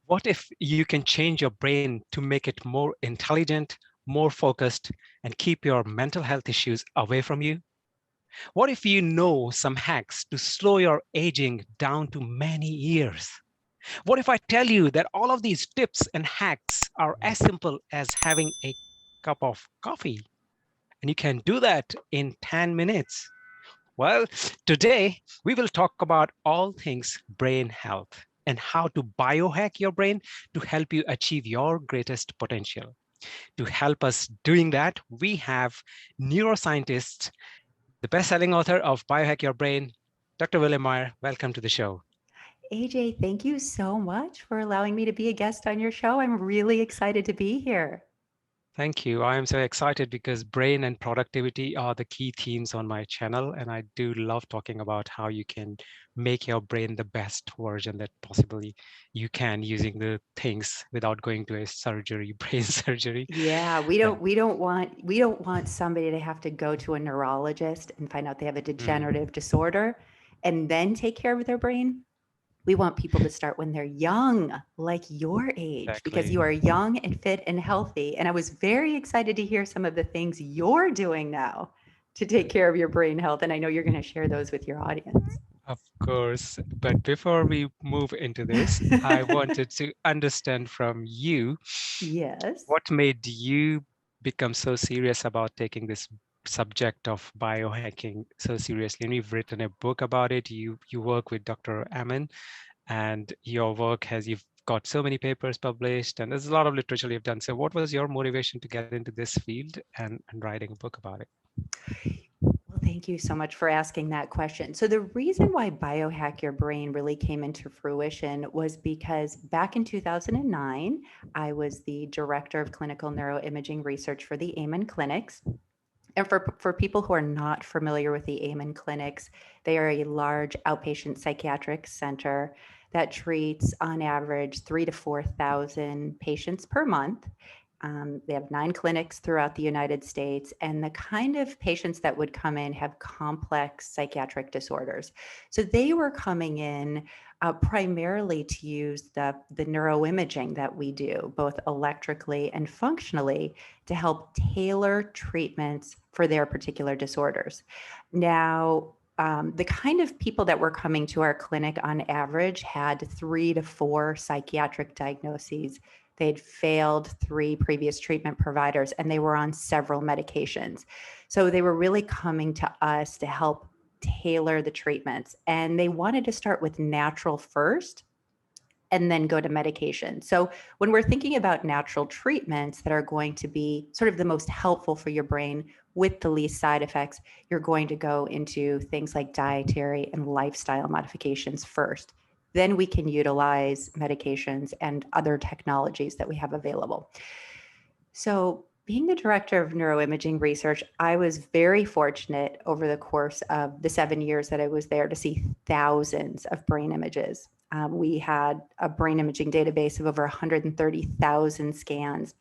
What if you can change your brain to make it more intelligent, more focused, and keep your mental health issues away from you? What if you know some hacks to slow your aging down to many years? What if I tell you that all of these tips and hacks are as simple as having a cup of coffee? And you can do that in 10 minutes. Well, today we will talk about all things brain health and how to biohack your brain to help you achieve your greatest potential. To help us doing that, we have neuroscientist, the best-selling author of Biohack Your Brain, Dr. Willeumier. Welcome to the show. Ajay, thank you so much for allowing me to be a guest on your show. I'm really excited to be here. Thank you. I am so excited because brain and productivity are the key themes on my channel. And I do love talking about how you can make your brain the best version that possibly you can using the things without going to a surgery, brain surgery. Yeah, we Yeah. don't we don't want we don't want somebody to have to go to a neurologist and find out they have a Mm, degenerative disorder and then take care of their brain. We want people to start when they're young, like your age, because exactly. you are young and fit and healthy. And I was very excited to hear some of the things you're doing now to take care of your brain health. And I know you're going to share those with your audience. Of course. But before we move into this, I wanted to understand from you Yes. what made you become so serious about taking this subject of biohacking so seriously? And you've written a book about it. You work with Dr. Amen, and your work has you've got so many papers published, and there's a lot of literature you've done. So, what was your motivation to get into this field and writing a book about it? Well, thank you so much for asking that question. So, the reason why Biohack Your Brain really came into fruition was because back in 2009, I was the director of clinical neuroimaging research for the Amen Clinics. And for people who are not familiar with the Amen Clinics, they are a large outpatient psychiatric center that treats, on average, 3 to 4,000 patients per month. They have 9 clinics throughout the United States, and the kind of patients that would come in have complex psychiatric disorders. So they were coming in primarily to use the neuroimaging that we do, both electrically and functionally, to help tailor treatments for their particular disorders. Now, the kind of people that were coming to our clinic on average had 3 to 4 psychiatric diagnoses. They'd failed 3 previous treatment providers and they were on several medications. So they were really coming to us to help tailor the treatments. And they wanted to start with natural first and then go to medication. So when we're thinking about natural treatments that are going to be sort of the most helpful for your brain with the least side effects, you're going to go into things like dietary and lifestyle modifications first. Then we can utilize medications and other technologies that we have available. So, being the director of neuroimaging research, I was very fortunate over the course of the 7 years that I was there to see thousands of brain images. We had a brain imaging database of over 130,000 scans.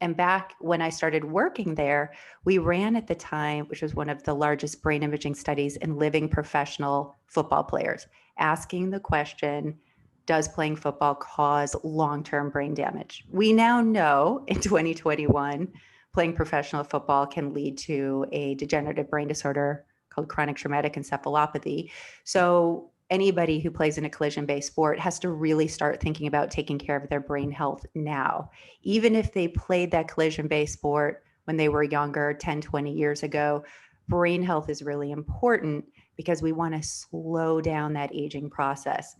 And back when I started working there, we ran at the time, which was one of the largest brain imaging studies in living professional football players, asking the question, does playing football cause long-term brain damage? We now know in 2021, playing professional football can lead to a degenerative brain disorder called chronic traumatic encephalopathy. So anybody who plays in a collision-based sport has to really start thinking about taking care of their brain health now. Even if they played that collision-based sport when they were younger, 10, 20 years ago, brain health is really important because we want to slow down that aging process.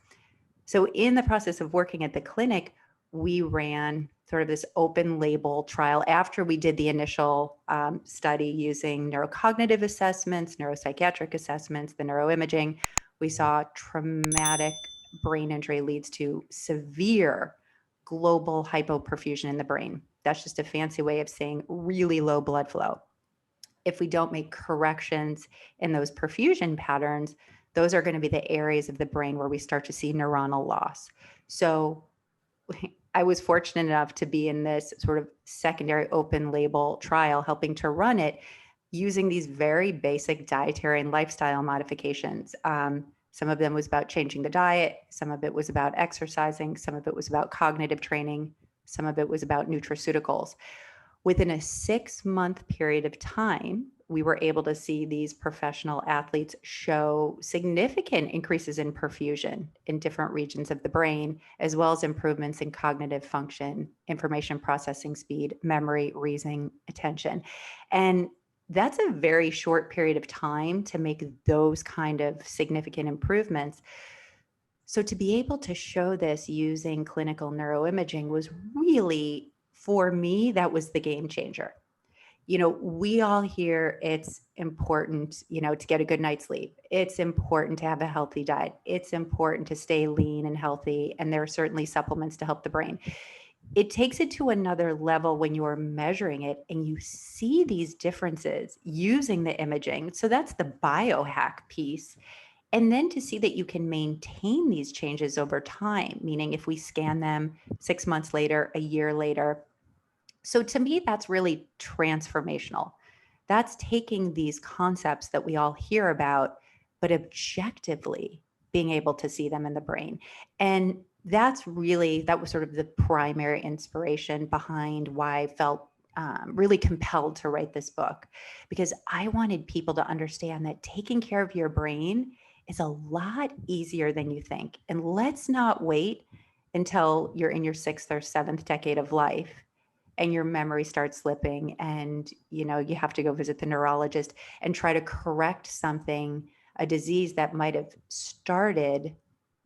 So, in the process of working at the clinic, we ran sort of this open label trial after we did the initial study using neurocognitive assessments, neuropsychiatric assessments, the neuroimaging. We saw traumatic brain injury leads to severe global hypoperfusion in the brain. That's just a fancy way of saying really low blood flow. If we don't make corrections in those perfusion patterns, those are going to be the areas of the brain where we start to see neuronal loss. So I was fortunate enough to be in this sort of secondary open label trial, helping to run it using these very basic dietary and lifestyle modifications. Some of them was about changing the diet. Some of it was about exercising. Some of it was about cognitive training. Some of it was about nutraceuticals. Within a 6-month period of time, we were able to see these professional athletes show significant increases in perfusion in different regions of the brain, as well as improvements in cognitive function, information processing speed, memory, reasoning, attention. And that's a very short period of time to make those kind of significant improvements. So to be able to show this using clinical neuroimaging was really, for me, that was the game changer. We all hear it's important, to get a good night's sleep. It's important to have a healthy diet. It's important to stay lean and healthy. And there are certainly supplements to help the brain. It takes it to another level when you're measuring it and you see these differences using the imaging. So that's the biohack piece. And then to see that you can maintain these changes over time, meaning if we scan them 6 months later, a year later. So to me, that's really transformational. That's taking these concepts that we all hear about, but objectively being able to see them in the brain. And that was sort of the primary inspiration behind why I felt really compelled to write this book, because I wanted people to understand that taking care of your brain is a lot easier than you think. And let's not wait until you're in your 6th or 7th decade of life and your memory starts slipping and you have to go visit the neurologist and try to correct something, a disease that might have started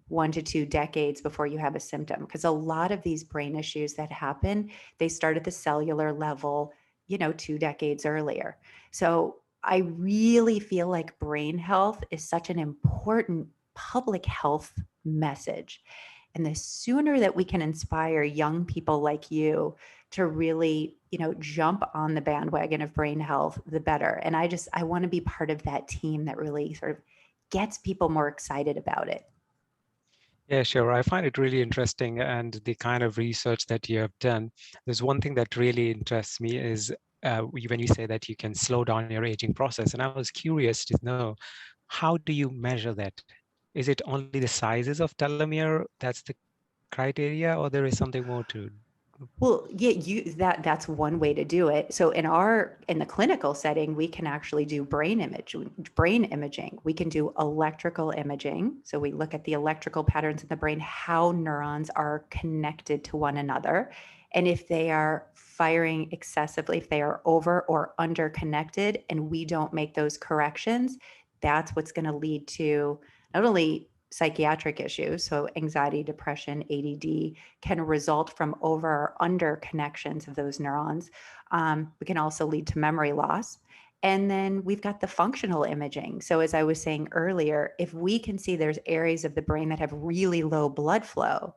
1 to 2 decades before you have a symptom. Because a lot of these brain issues that happen, they start at the cellular level 2 decades earlier. So I really feel like brain health is such an important public health message. And the sooner that we can inspire young people like you to really, jump on the bandwagon of brain health, the better. And I want to be part of that team that really sort of gets people more excited about it. Yeah, sure. I find it really interesting and the kind of research that you have done. There's one thing that really interests me is when you say that you can slow down your aging process. And I was curious to know, how do you measure that? Is it only the sizes of telomere that's the criteria, or there is something more to it? Well, yeah, that's one way to do it. So in the clinical setting, we can actually do brain imaging. We can do electrical imaging. So we look at the electrical patterns in the brain, how neurons are connected to one another. And if they are firing excessively, if they are over or under connected, and we don't make those corrections, that's what's going to lead to not only psychiatric issues, so anxiety, depression, ADD, can result from over or under connections of those neurons. We can also lead to memory loss. And then we've got the functional imaging. So as I was saying earlier, if we can see there's areas of the brain that have really low blood flow,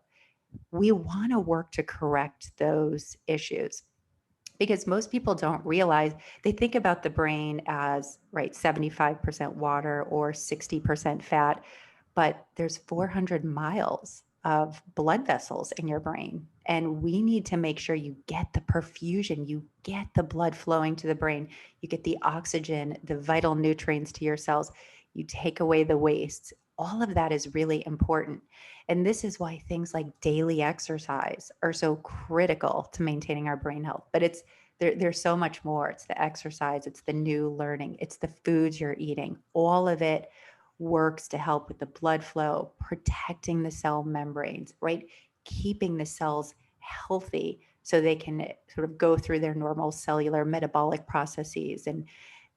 we want to work to correct those issues. Because most people don't realize, they think about the brain as, right, 75% water or 60% fat, but there's 400 miles of blood vessels in your brain. And we need to make sure you get the perfusion, you get the blood flowing to the brain, you get the oxygen, the vital nutrients to your cells, you take away the wastes. All of that is really important. And this is why things like daily exercise are so critical to maintaining our brain health. But there's so much more. It's the exercise, it's the new learning, it's the foods you're eating. All of it works to help with the blood flow, protecting the cell membranes, right? Keeping the cells healthy so they can sort of go through their normal cellular metabolic processes, and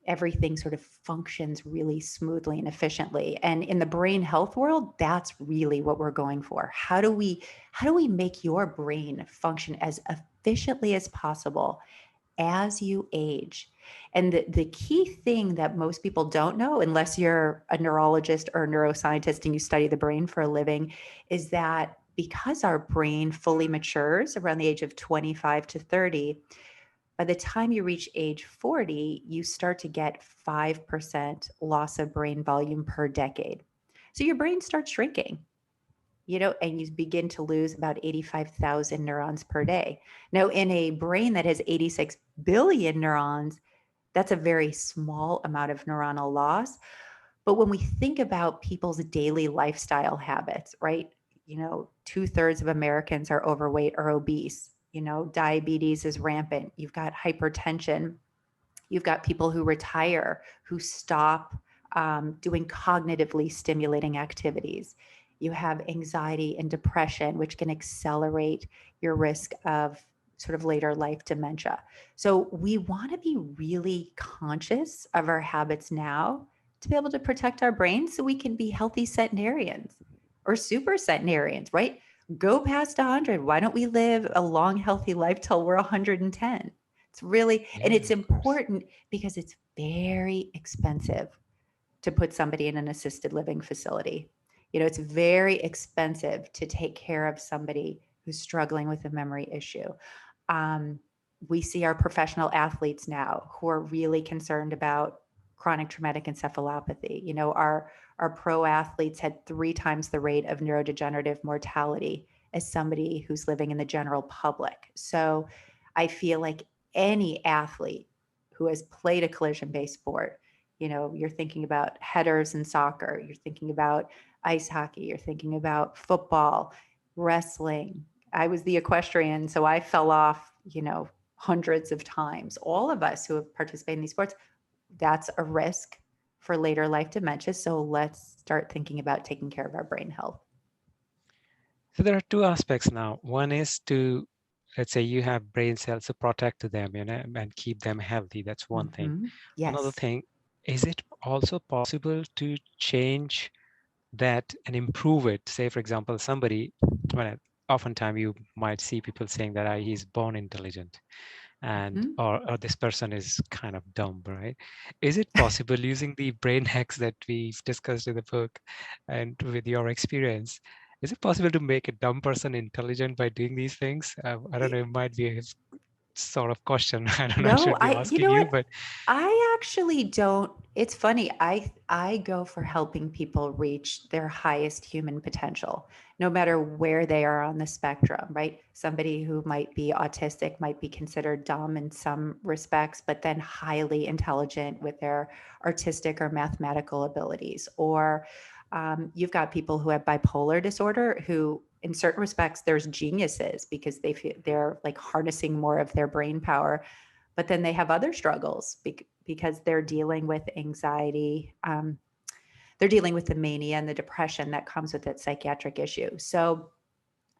everything sort of functions really smoothly and efficiently. And in the brain health world, that's really what we're going for. How do we make your brain function as efficiently as possible as you age? And the key thing that most people don't know, unless you're a neurologist or a neuroscientist and you study the brain for a living, is that because our brain fully matures around the age of 25 to 30, by the time you reach age 40, you start to get 5% loss of brain volume per decade. So your brain starts shrinking, and you begin to lose about 85,000 neurons per day. Now, in a brain that has 86 billion neurons, that's a very small amount of neuronal loss. But when we think about people's daily lifestyle habits, right? 2/3 of Americans are overweight or obese. Diabetes is rampant. You've got hypertension. You've got people who retire, who stop doing cognitively stimulating activities. You have anxiety and depression, which can accelerate your risk of sort of later life dementia. So we want to be really conscious of our habits now to be able to protect our brains so we can be healthy centenarians or super centenarians, right? Go past 100. Why don't we live a long, healthy life till we're 110? It's really, and Yeah, it's of course. important because it's very expensive to put somebody in an assisted living facility. It's very expensive to take care of somebody who's struggling with a memory issue. Um, we see our professional athletes now who are really concerned about chronic traumatic encephalopathy. Our pro athletes had 3 times the rate of neurodegenerative mortality as somebody who's living in the general public. So I feel like any athlete who has played a collision based sport, you're thinking about headers in soccer, you're thinking about ice hockey, you're thinking about football, wrestling. I was the equestrian, so I fell off, hundreds of times. All of us who have participated in these sports, that's a risk for later life dementia. So let's start thinking about taking care of our brain health. So there are two aspects now. One is to, let's say you have brain cells to protect them, and keep them healthy. That's one thing. Mm-hmm. Another Yes. thing, is it also possible to change that and improve it? Say, for example, somebody, well, oftentimes you might see people saying that he's born intelligent, and Mm-hmm. or this person is kind of dumb, right? Is it possible, using the brain hacks that we've discussed in the book and with your experience, is it possible to make a dumb person intelligent by doing these things? I don't know, it might be a sort of question I don't know I No, should be you asking know you, what? but I actually don't. It's funny. I go for helping people reach their highest human potential, no matter where they are on the spectrum, right? Somebody who might be autistic might be considered dumb in some respects, but then highly intelligent with their artistic or mathematical abilities. Or you've got people who have bipolar disorder who in certain respects there's geniuses because they're like harnessing more of their brain power, but then they have other struggles because they're dealing with anxiety. They're dealing with the mania and the depression that comes with that psychiatric issue. So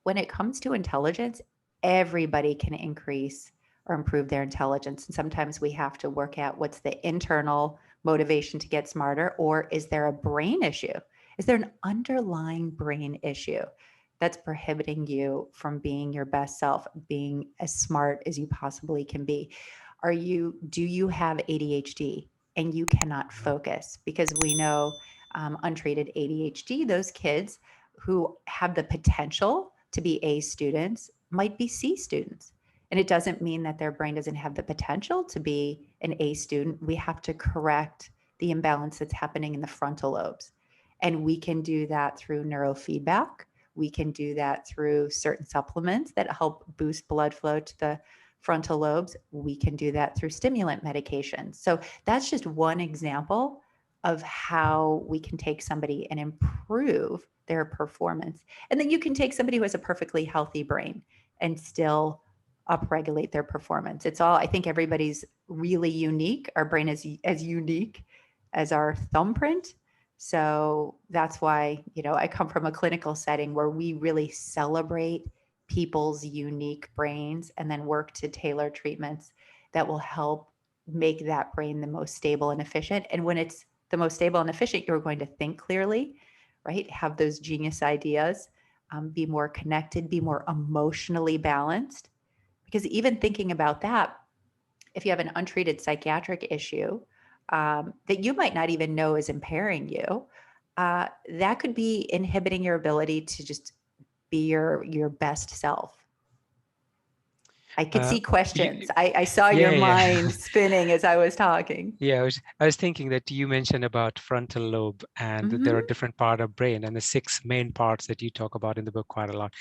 when it comes to intelligence, everybody can increase or improve their intelligence. And sometimes we have to work out what's the internal motivation to get smarter, or is there a brain issue? Is there an underlying brain issue that's prohibiting you from being your best self, being as smart as you possibly can be? Do you have ADHD and you cannot focus? Because we know untreated ADHD, those kids who have the potential to be A students might be C students. And it doesn't mean that their brain doesn't have the potential to be an A student. We have to correct the imbalance that's happening in the frontal lobes. And we can do that through neurofeedback. We can do that through certain supplements that help boost blood flow to the frontal lobes. We can do that through stimulant medications. So that's just one example of how we can take somebody and improve their performance. And then you can take somebody who has a perfectly healthy brain and still upregulate their performance. It's all, I think everybody's really unique. Our brain is as unique as our thumbprint. So that's why, I come from a clinical setting where we really celebrate people's unique brains and then work to tailor treatments that will help make that brain the most stable and efficient. And when it's the most stable and efficient, you're going to think clearly, right? Have those genius ideas, be more connected, be more emotionally balanced. Because even thinking about that, if you have an untreated psychiatric issue that you might not even know is impairing you, that could be inhibiting your ability to just be your best self. I could uh, see questions. you, I saw your yeah, yeah. mind spinning as I was talking. Yeah, I was thinking that you mentioned about frontal lobe, and that there are Mm-hmm. different part of brain, and the 6 main parts that you talk about in the book quite a lot,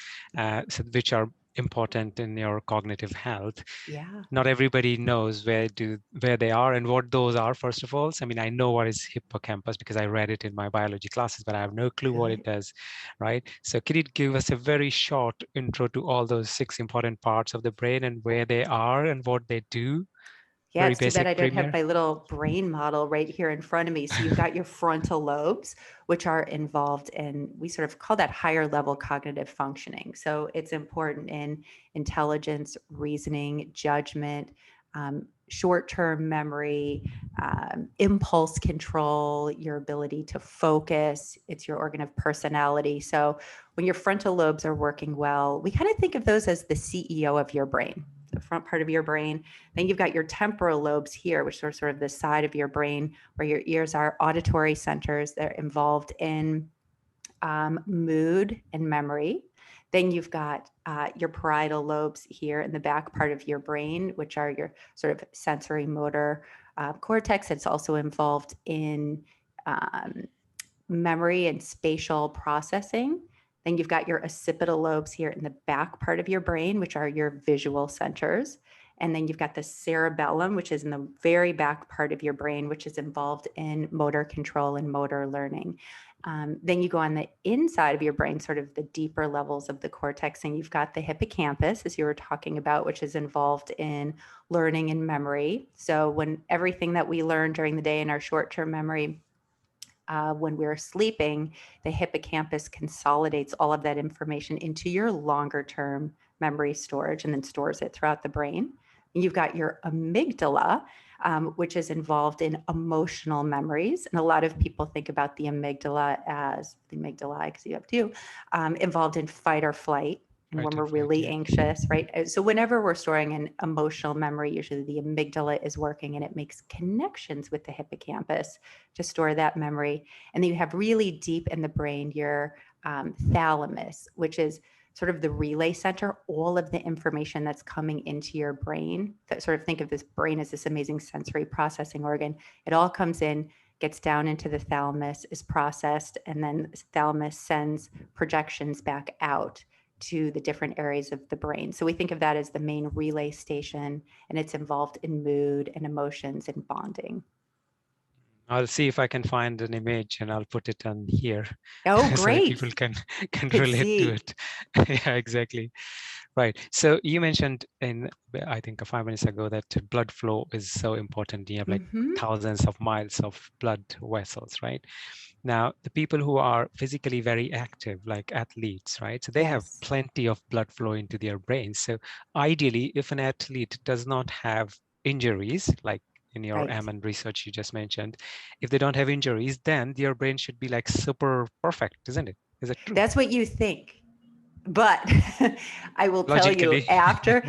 so which are important in your cognitive health. Yeah, Not everybody knows where they are and what those are, first of all. So, I mean, I know what is hippocampus because I read it in my biology classes, but I have no clue what it good. does, right? So could you give us a very short intro to all those 6 important parts of the brain and where they are and what they do? Yeah, Very it's too bad I basic, don't have Premier. my little brain model right here in front of me. So you've got your frontal lobes, which are involved in, we sort of call that higher level cognitive functioning. So it's important in intelligence, reasoning, judgment, short-term memory, impulse control, your ability to focus. It's your organ of personality. So when your frontal lobes are working well, we kind of think of those as the CEO of your brain, the front part of your brain. Then you've got your temporal lobes here, which are sort of the side of your brain where your ears are, auditory centers. They're involved in mood and memory. Then you've got your parietal lobes here in the back part of your brain, which are your sort of sensory motor cortex. It's also involved in um, memory and spatial processing. Then you've got your occipital lobes here in the back part of your brain, which are your visual centers. And then you've got the cerebellum, which is in the very back part of your brain, which is involved in motor control and motor learning. Then you go on the inside of your brain, sort of the deeper levels of the cortex, and you've got the hippocampus, as you were talking about, which is involved in learning and memory. So when everything that we learn during the day in our short-term memory, when we're sleeping, the hippocampus consolidates all of that information into your longer term memory storage and then stores it throughout the brain. And you've got your amygdala, which is involved in emotional memories. And a lot of people think about the amygdala as the amygdala, because you have two, involved in fight or flight. And when Fight or we're flight, really yeah. anxious, right? So whenever we're storing an emotional memory, usually the amygdala is working and it makes connections with the hippocampus to store that memory. And then you have really deep in the brain your thalamus, which is sort of the relay center, all of the information that's coming into your brain. That sort of think of this brain as this amazing sensory processing organ. It all comes in, gets down into the thalamus, is processed, and then the thalamus sends projections back out to the different areas of the brain. So we think of that as the main relay station, and it's involved in mood and emotions and bonding. I'll see if I can find an image and I'll put it on here Oh, so that people great. can Could relate to see. it. Yeah, exactly. Right. So you mentioned I think 5 minutes ago that blood flow is so important. You have like Hmm. thousands of miles of blood vessels, right? Now, the people who are physically very active, like athletes, right? So they have Yes, plenty of blood flow into their brains. So ideally, if an athlete does not have injuries, like in your right. MN research you just mentioned, if they don't have injuries, then their brain should be like super perfect, isn't it? Is it true? That's what you think. But I will tell you, Logically. after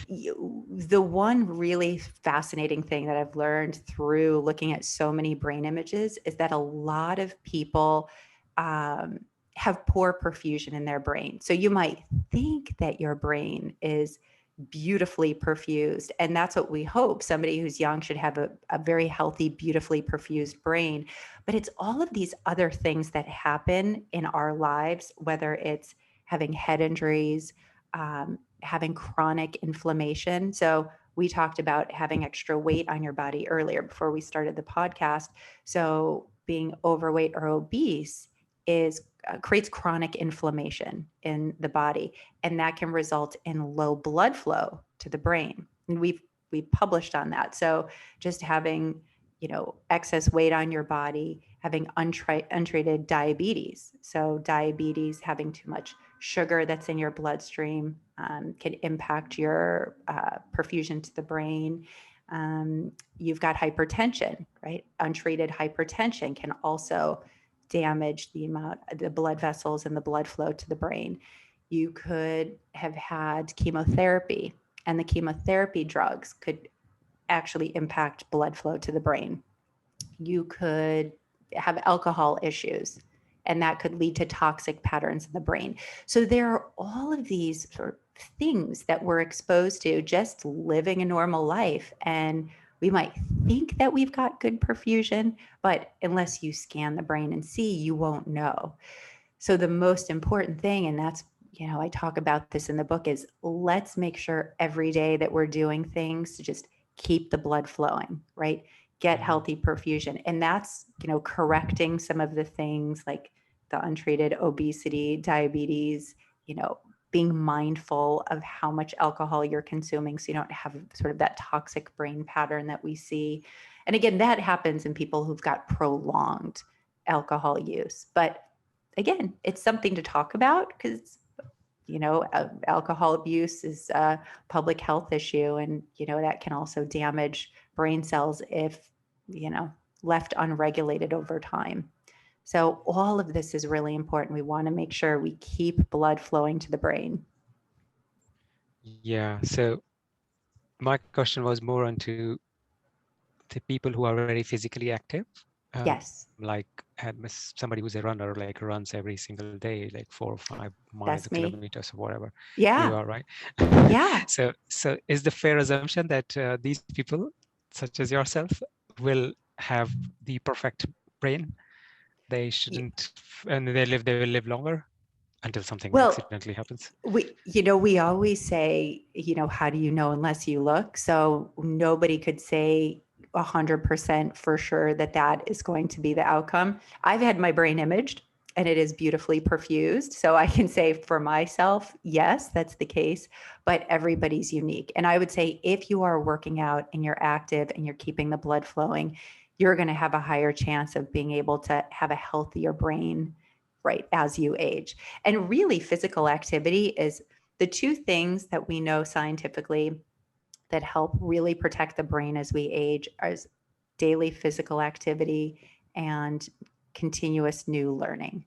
the one really fascinating thing that I've learned through looking at so many brain images is that a lot of people um, have poor perfusion in their brain. So you might think that your brain is beautifully perfused, and that's what we hope. Somebody who's young should have a very healthy, beautifully perfused brain. But it's all of these other things that happen in our lives, whether it's having head injuries, having chronic inflammation. So we talked about having extra weight on your body earlier before we started the podcast. So being overweight or obese is creates chronic inflammation in the body, and that can result in low blood flow to the brain. And we've published on that. So just having excess weight on your body, having untreated diabetes. So diabetes, having too much sugar that's in your bloodstream, can impact your perfusion to the brain. You've got hypertension, right? Untreated hypertension can also damage the blood vessels and the blood flow to the brain. You could have had chemotherapy, and the chemotherapy drugs could actually impact blood flow to the brain. You could have alcohol issues, and that could lead to toxic patterns in the brain. So there are all of these sort of things that we're exposed to just living a normal life. And we might think that we've got good perfusion, but unless you scan the brain and see, you won't know. So the most important thing, and that's I talk about this in the book, is let's make sure every day that we're doing things to just keep the blood flowing, right? Get Mhm. healthy perfusion. And that's, correcting some of the things like the untreated obesity, diabetes, being mindful of how much alcohol you're consuming so you don't have sort of that toxic brain pattern that we see. And again, that happens in people who've got prolonged alcohol use. But again, it's something to talk about because alcohol abuse is a public health issue, and that can also damage brain cells if you know left unregulated over time. So all of this is really important. We want to make sure we keep blood flowing to the brain. Yeah. So my question was more onto the people who are very physically active, Yes, like somebody who's a runner, like runs every single day, like 4 or 5 miles or that's me. kilometers or whatever. You Yeah, are right. yeah. So is the fair assumption that these people, such as yourself, will have the perfect brain? They shouldn't, and they will live longer until something Well, accidentally happens. we always say, how do you know unless you look? So nobody could say 100% for sure that that is going to be the outcome. I've had my brain imaged and it is beautifully perfused. So I can say for myself, yes, that's the case, but everybody's unique. And I would say if you are working out and you're active and you're keeping the blood flowing, you're going to have a higher chance of being able to have a healthier brain, right, as you age. And really, physical activity is the two things that we know scientifically that help really protect the brain as we age is daily physical activity and continuous new learning.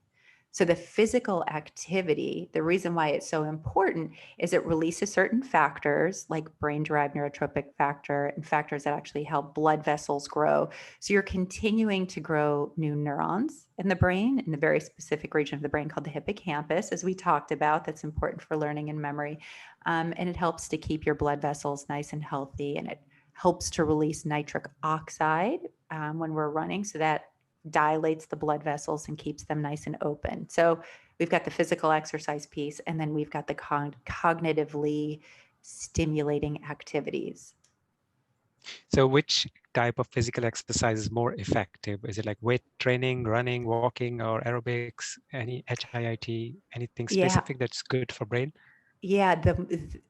So the physical activity, the reason why it's so important is it releases certain factors like brain-derived neurotrophic factor and factors that actually help blood vessels grow. So you're continuing to grow new neurons in the brain, in the very specific region of the brain called the hippocampus, as we talked about, that's important for learning and memory. And it helps to keep your blood vessels nice and healthy, and it helps to release nitric oxide when we're running, so that dilates the blood vessels and keeps them nice and open. So we've got the physical exercise piece, and then we've got the cognitively stimulating activities. So which type of physical exercise is more effective? Is it like weight training, running, walking, or aerobics? Any HIIT, anything Yeah, specific that's good for brain? yeah.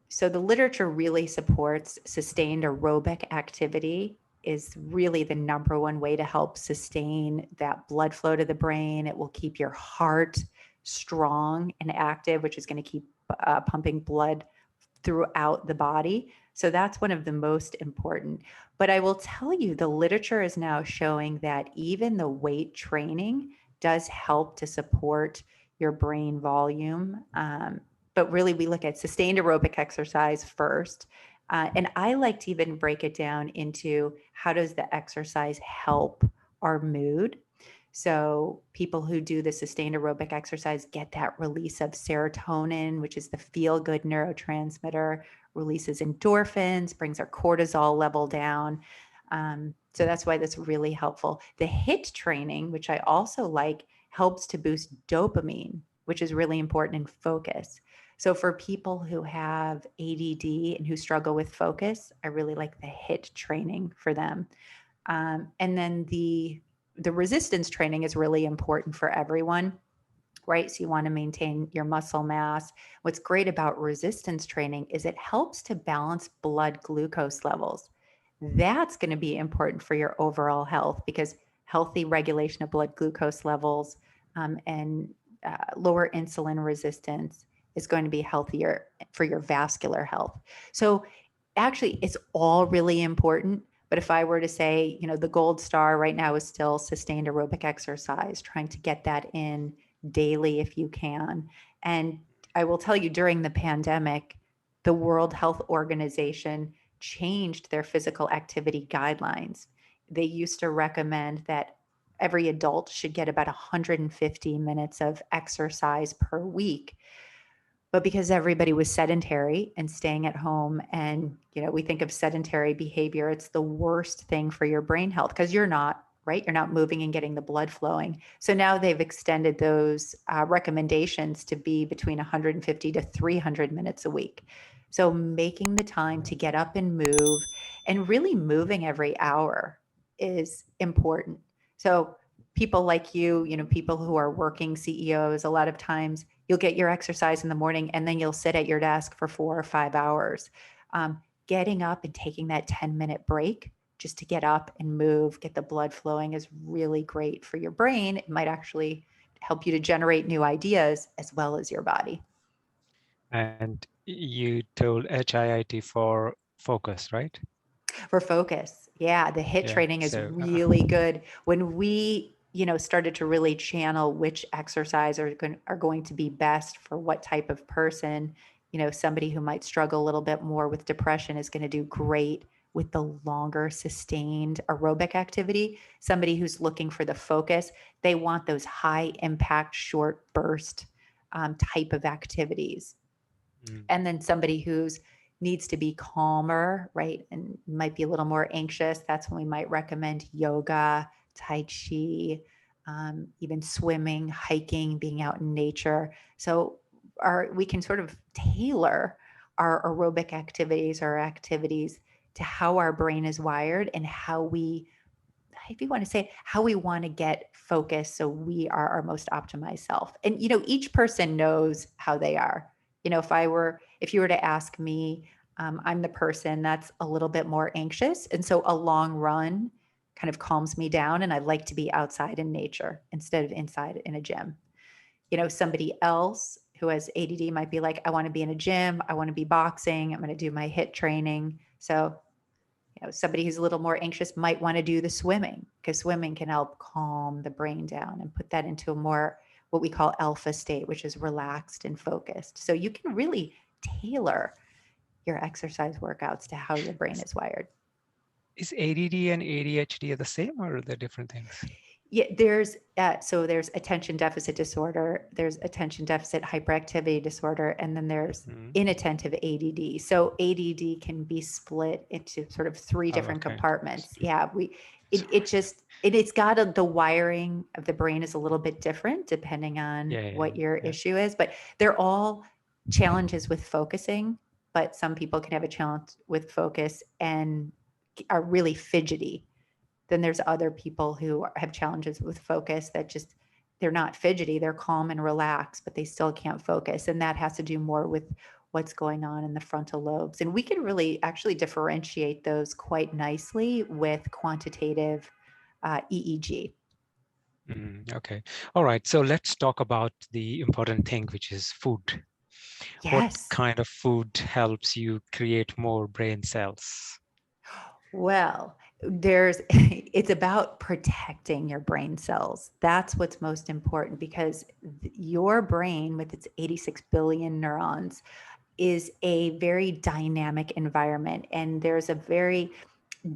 So the literature really supports sustained aerobic activity is really the number one way to help sustain that blood flow to the brain. It will keep your heart strong and active, which is going to keep pumping blood throughout the body. So that's one of the most important. But I will tell you, the literature is now showing that even the weight training does help to support your brain volume. But really, we look at sustained aerobic exercise first. And I like to even break it down into how does the exercise help our mood. So people who do the sustained aerobic exercise get that release of serotonin, which is the feel-good neurotransmitter, releases endorphins, brings our cortisol level down. So that's why that's really helpful. The HIIT training, which I also like, helps to boost dopamine, which is really important in focus. So for people who have ADD and who struggle with focus, I really like the HIIT training for them. And then the resistance training is really important for everyone, right? So you want to maintain your muscle mass. What's great about resistance training is it helps to balance blood glucose levels. That's going to be important for your overall health because healthy regulation of blood glucose levels and lower insulin resistance is going to be healthier for your vascular health. So actually, it's all really important. But if I were to say, the gold star right now is still sustained aerobic exercise, trying to get that in daily if you can. And I will tell you, during the pandemic, the World Health Organization changed their physical activity guidelines. They used to recommend that every adult should get about 150 minutes of exercise per week. But because everybody was sedentary and staying at home, and we think of sedentary behavior, it's the worst thing for your brain health because you're not right? You're not moving and getting the blood flowing. So now they've extended those recommendations to be between 150 to 300 minutes a week. So making the time to get up and move, and really moving every hour is important. So people like you know, people who are working CEOs, a lot of times you'll get your exercise in the morning and then you'll sit at your desk for 4 or 5 hours. Getting up and taking that 10-minute break just to get up and move, get the blood flowing is really great for your brain. It might actually help you to generate new ideas as well as your body. And you told HIIT for focus, right? For focus, yeah, the HIIT Yeah. training is So, really good. When we, you know, started to really channel which exercise are going to be best for what type of person, you know, somebody who might struggle a little bit more with depression is going to do great with the longer sustained aerobic activity. Somebody who's looking for the focus, they want those high impact, short burst type of activities. mm, And then somebody who's needs to be calmer, right, and might be a little more anxious, that's when we might recommend yoga, tai chi, even swimming, hiking, being out in nature. So we can sort of tailor our aerobic activities, our activities, to how our brain is wired and how we, if you want to say, how we want to get focused so we are our most optimized self. And you know, each person knows how they are. You know, if you were to ask me, I'm the person that's a little bit more anxious, and so a long run kind of calms me down, and I like to be outside in nature instead of inside in a gym. You know, somebody else who has ADD might be like, I want to be in a gym, I want to be boxing, I'm going to do my HIIT training. So you know, somebody who's a little more anxious might want to do the swimming, because swimming can help calm the brain down and put that into a more what we call alpha state, which is relaxed and focused. So you can really tailor your exercise workouts to how your brain is wired. is ADD and ADHD the same or are they different things? Yeah, there's attention deficit disorder, there's attention deficit hyperactivity disorder, and then there's Mm. inattentive ADD. So ADD can be split into sort of three Oh, different okay. compartments. Yeah, it's got the wiring of the brain is a little bit different depending on Yeah, yeah, what your yeah. issue is, but they're all challenges with focusing. But some people can have a challenge with focus and are really fidgety. Then there's other people who have challenges with focus that just they're not fidgety, they're calm and relaxed, but they still can't focus. And that has to do more with what's going on in the frontal lobes. And we can really actually differentiate those quite nicely with quantitative EEG. Okay. All right. So let's talk about the important thing, which is food. What Yes. kind of food helps you create more brain cells? Well, it's about protecting your brain cells. That's what's most important, because your brain, with its 86 billion neurons, is a very dynamic environment. And there's a very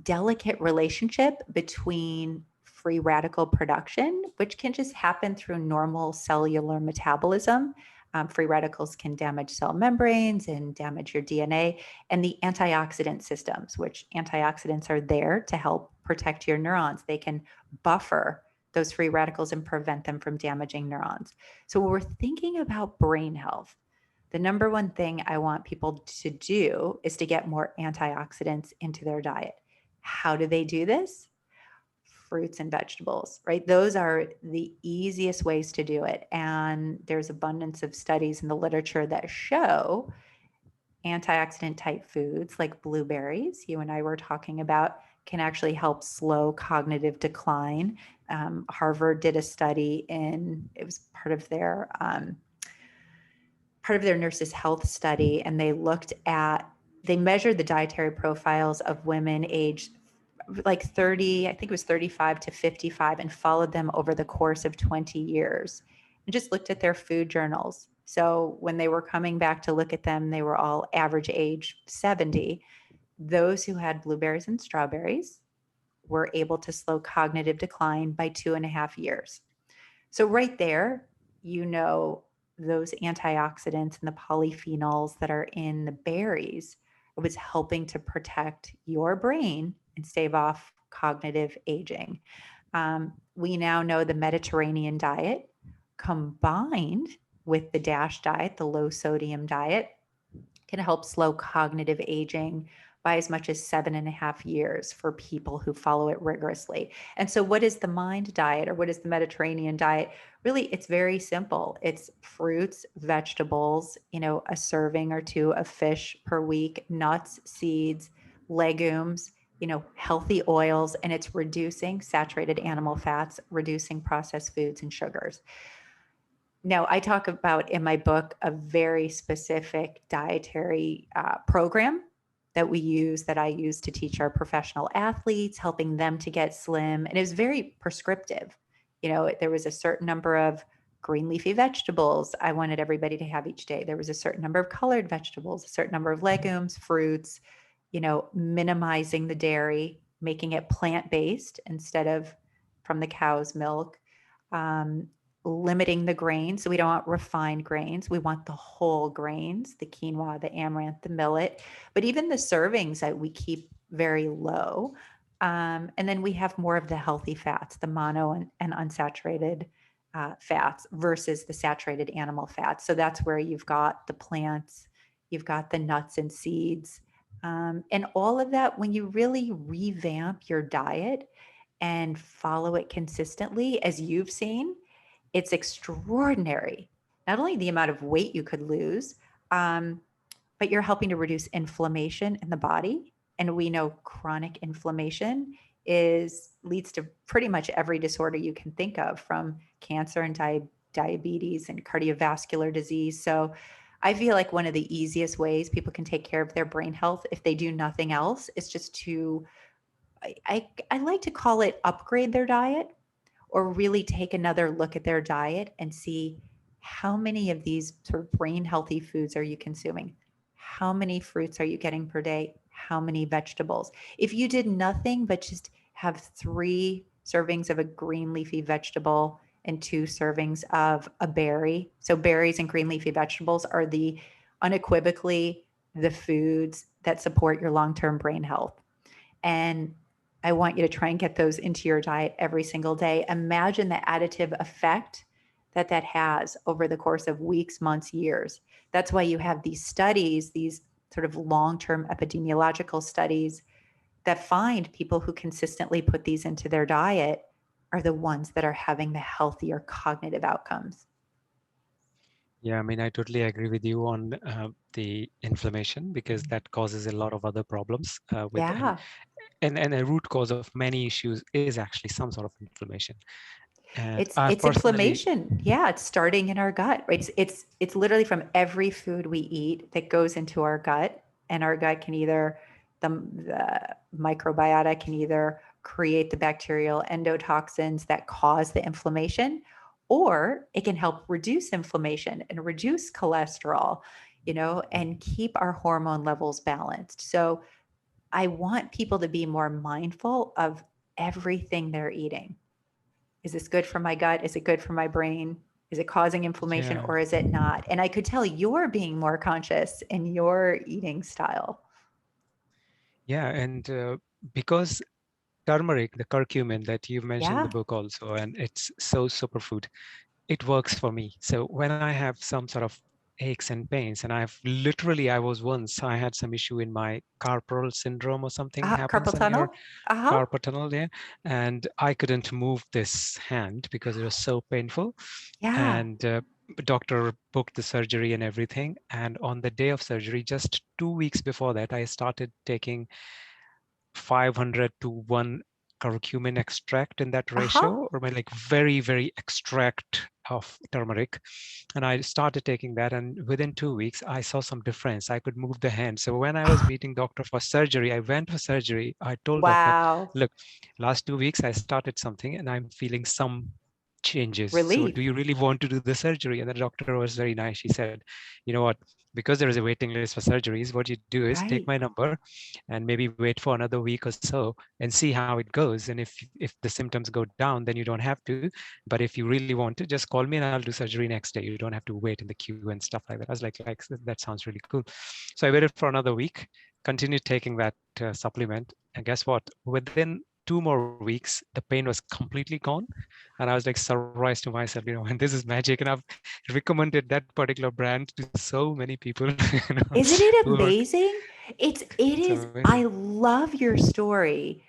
delicate relationship between free radical production, which can just happen through normal cellular metabolism. Free radicals can damage cell membranes and damage your DNA, and the antioxidant systems, which antioxidants are there to help protect your neurons. They can buffer those free radicals and prevent them from damaging neurons. So, when we're thinking about brain health, the number one thing I want people to do is to get more antioxidants into their diet. How do they do this? Fruits and vegetables, right? Those are the easiest ways to do it. And there's abundance of studies in the literature that show antioxidant type foods like blueberries, you and I were talking about, can actually help slow cognitive decline. Harvard did a study it was part of their nurses health study, and they measured the dietary profiles of women aged like 30, I think it was 35 to 55, and followed them over the course of 20 years and just looked at their food journals. So when they were coming back to look at them, they were all average age 70. Those who had blueberries and strawberries were able to slow cognitive decline by 2.5 years. So right there, you know, those antioxidants and the polyphenols that are in the berries was helping to protect your brain and stave off cognitive aging. We now know the Mediterranean diet combined with the DASH diet, the low sodium diet, can help slow cognitive aging by as much as 7.5 years for people who follow it rigorously. And so, what is the MIND diet, or what is the Mediterranean diet? Really, it's very simple. It's fruits, vegetables, a serving or two of fish per week, nuts, seeds, legumes, healthy oils, and it's reducing saturated animal fats, reducing processed foods and sugars. Now, I talk about in my book a very specific dietary program that I use to teach our professional athletes, helping them to get slim. And it was very prescriptive. There was a certain number of green leafy vegetables I wanted everybody to have each day. There was a certain number of colored vegetables, a certain number of legumes, fruits, minimizing the dairy, making it plant-based instead of from the cow's milk. Limiting the grains. So we don't want refined grains. We want the whole grains, the quinoa, the amaranth, the millet, but even the servings that we keep very low. And then we have more of the healthy fats, the mono and unsaturated fats versus the saturated animal fats. So that's where you've got the plants, you've got the nuts and seeds. And all of that, when you really revamp your diet and follow it consistently, as you've seen, it's extraordinary. Not only the amount of weight you could lose, but you're helping to reduce inflammation in the body. And we know chronic inflammation leads to pretty much every disorder you can think of, from cancer and diabetes and cardiovascular disease. So I feel like one of the easiest ways people can take care of their brain health, if they do nothing else, is just to, I like to call it, upgrade their diet, or really take another look at their diet and see how many of these sort of brain healthy foods are you consuming? How many fruits are you getting per day? How many vegetables? If you did nothing but just have 3 servings of a green leafy vegetable and 2 servings of a berry. So berries and green leafy vegetables are unequivocally the foods that support your long-term brain health. And I want you to try and get those into your diet every single day. Imagine the additive effect that has over the course of weeks, months, years. That's why you have these studies, these sort of long-term epidemiological studies that find people who consistently put these into their diet are the ones that are having the healthier cognitive outcomes. Yeah, I mean, I totally agree with you on the inflammation, because that causes a lot of other problems Yeah. and a root cause of many issues is actually some sort of inflammation. And It's I've it's personally, inflammation. Yeah, it's starting in our gut, right? It's literally from every food we eat that goes into our gut, and our gut can either the microbiota can either create the bacterial endotoxins that cause the inflammation, or it can help reduce inflammation and reduce cholesterol, and keep our hormone levels balanced. So I want people to be more mindful of everything they're eating. Is this good for my gut? Is it good for my brain? Is it causing inflammation, yeah, or is it not? And I could tell you're being more conscious in your eating style. yeah, and because turmeric, the curcumin that you've mentioned in the Yeah. book also, and it's so superfood, it works for me. So when I have some sort of aches and pains, and I had some issue in my carpal syndrome or something happens Carpal in your tunnel. Uh-huh. carpal tunnel there, and I couldn't move this hand because it was so painful. Yeah. And doctor booked the surgery and everything. And on the day of surgery, just 2 weeks before that, I started taking 500 to 1 curcumin extract in that Uh-huh. ratio, or my like very, very extract of turmeric. And I started taking that, and within 2 weeks, I saw some difference. I could move the hand. So when I was meeting doctor for surgery, I went for surgery. I told doctor, Wow. look, last 2 weeks I started something and I'm feeling some changes. So Relief. do you really want to do the surgery? And the doctor was very nice. She said, you know what? Because there is a waiting list for surgeries, what you do is take Right. my number and maybe wait for another week or so and see how it goes. And if the symptoms go down, then you don't have to. But if you really want to, just call me and I'll do surgery next day. You don't have to wait in the queue and stuff like that. I was like that sounds really cool. So I waited for another week, continued taking that supplement, and guess what? Within 2 more weeks, the pain was completely gone. And I was like surprised to myself, and this is magic. And I've recommended that particular brand to so many people, Isn't it who are, amazing? It it's is, amazing. I love your story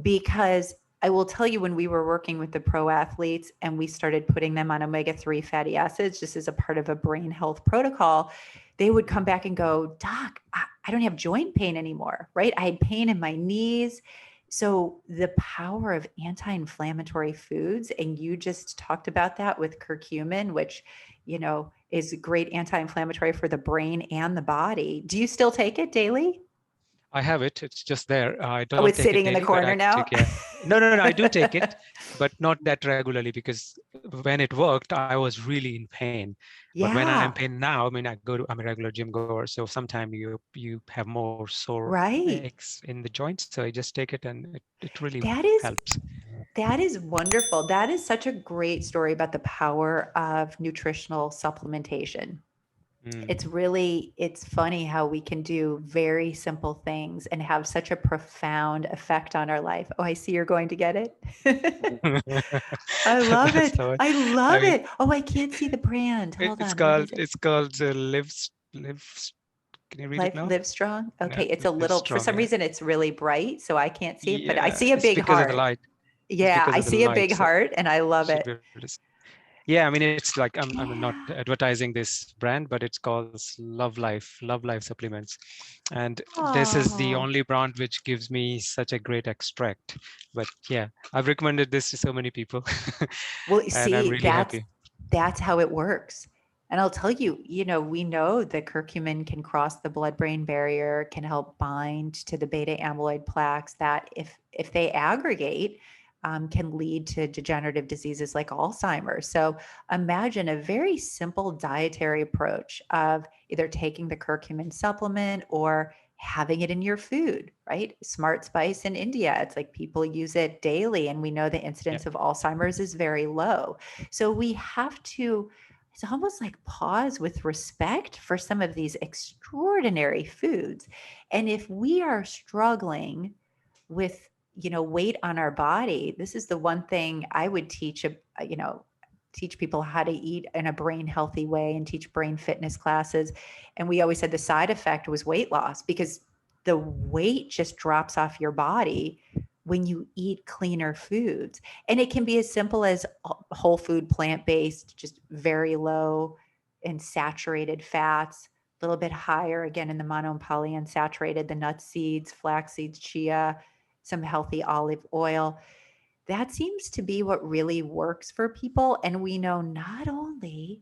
because I will tell you, when we were working with the pro athletes and we started putting them on omega-3 fatty acids just as a part of a brain health protocol, they would come back and go, Doc, I don't have joint pain anymore, right? I had pain in my knees. So the power of anti-inflammatory foods, and you just talked about that with curcumin, which, is a great anti-inflammatory for the brain and the body. Do you still take it daily? I have it. It's just there. I Oh, don't it's take it sitting in the daily, but I corner now. take, yeah. No, no, no. I do take it, but not that regularly, because when it worked, I was really in pain. But when I'm in Yeah, pain now, I mean, I'm a regular gym goer, so sometimes you have more sore right. aches in the joints. So I just take it, and it really That is helps. that is wonderful. That is such a great story about the power of nutritional supplementation. Mm. It's funny how we can do very simple things and have such a profound effect on our life. Oh, I see you're going to get it. I love That's it. the one. I I love mean, it. Oh, I can't see the brand. Hold it's on. What called is it? it's called Live. Can you read it now? Live strong. Yeah, Okay. It's a Live little, for Strong. some Yeah, reason, it's really bright, so I can't see it, but I yeah. see a It's big because of the heart. light. It's Yeah. because I of the see a light. big So heart and I love should it. be able to. Yeah, I mean, it's like I'm not Yeah. advertising this brand, but it's called Love Life supplements, and this is the Oh, only brand which gives me such a great extract. But yeah, I've recommended this to so many people, well, and I'm see, really happy. that's how it works. And I'll tell you, we know that curcumin can cross the blood-brain barrier, can help bind to the beta amyloid plaques that, if they aggregate, can lead to degenerative diseases like Alzheimer's. So imagine a very simple dietary approach of either taking the curcumin supplement or having it in your food, right? Smart spice in India, it's like people use it daily, and we know the Yeah. incidence of Alzheimer's is very low. So we have to, it's almost like pause with respect for some of these extraordinary foods. And if we are struggling with, weight on our body, this is the one thing I would teach, teach people how to eat in a brain healthy way and teach brain fitness classes. And we always said the side effect was weight loss, because the weight just drops off your body when you eat cleaner foods. And it can be as simple as whole food, plant based, just very low in saturated fats, a little bit higher again in the mono and polyunsaturated, the nuts, seeds, flax seeds, chia, some healthy olive oil. That seems to be what really works for people. And we know not only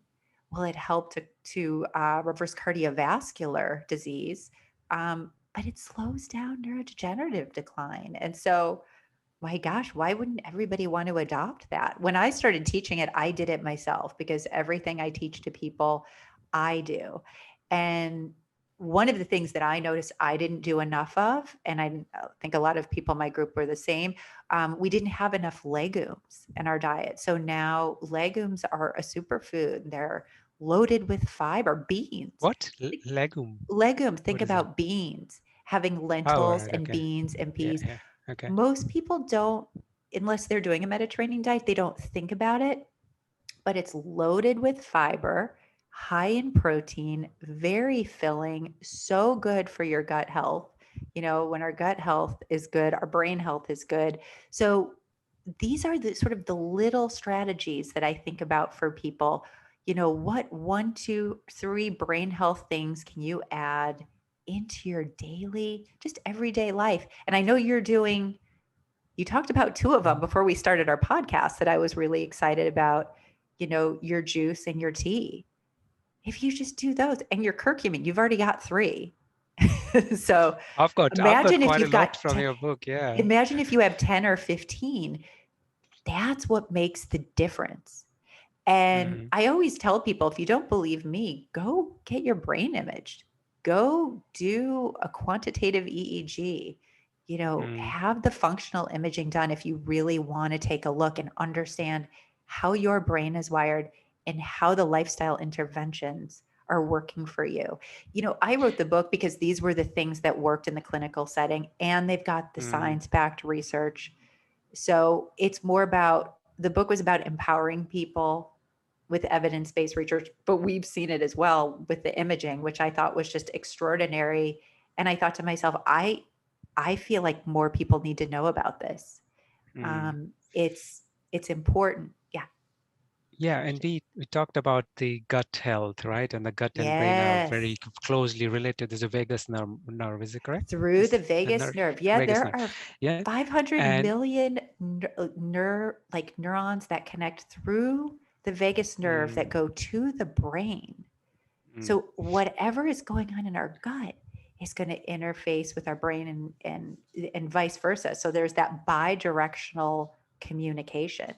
will it help to reverse cardiovascular disease, but it slows down neurodegenerative decline. And so, my gosh, why wouldn't everybody want to adopt that? When I started teaching it, I did it myself because everything I teach to people, I do. And one of the things that I noticed I didn't do enough of, and I think a lot of people in my group were the same, we didn't have enough legumes in our diet. So now legumes are a superfood. They're loaded with fiber, beans. What? Legume? Legumes, think What is it? about beans, having Oh, lentils right. and Okay. beans and Yeah. peas. Yeah. Okay. Most people don't, unless they're doing a Mediterranean diet, they don't think about it, but it's loaded with fiber, high in protein, very filling, so good for your gut health. When our gut health is good, our brain health is good. So these are the sort of the little strategies that I think about for people. What one, two, three brain health things can you add into your daily, just everyday life? And I know you talked about two of them before we started our podcast that I was really excited about, your juice and your tea. If you just do those and your curcumin, you've already got three. So I've got imagine if quite a you've lot got from your book. Yeah. imagine if you have 10 or 15. That's what makes the difference. And Mm, I always tell people, if you don't believe me, go get your brain imaged. Go do a quantitative EEG. mm, Have the functional imaging done if you really want to take a look and understand how your brain is wired and how the lifestyle interventions are working for you. I wrote the book because these were the things that worked in the clinical setting, and they've got the mm. science backed research. So it's more about, the book was about empowering people with evidence-based research, but we've seen it as well with the imaging, which I thought was just extraordinary. And I thought to myself, I feel like more people need to know about this. Mm. It's important. Yeah. Yeah, indeed. We talked about the gut health, right? And the gut and brain are very Yes. closely related. There's a nerve, is it correct? Through Is the the vagus nerve, nerve. Yeah, vagus there nerve. are Yeah. 500 And million like neurons that connect through the vagus nerve that mm, go to the brain. mm, So whatever is going on in our gut is going to interface with our brain, and vice versa. So there's that bi-directional communication.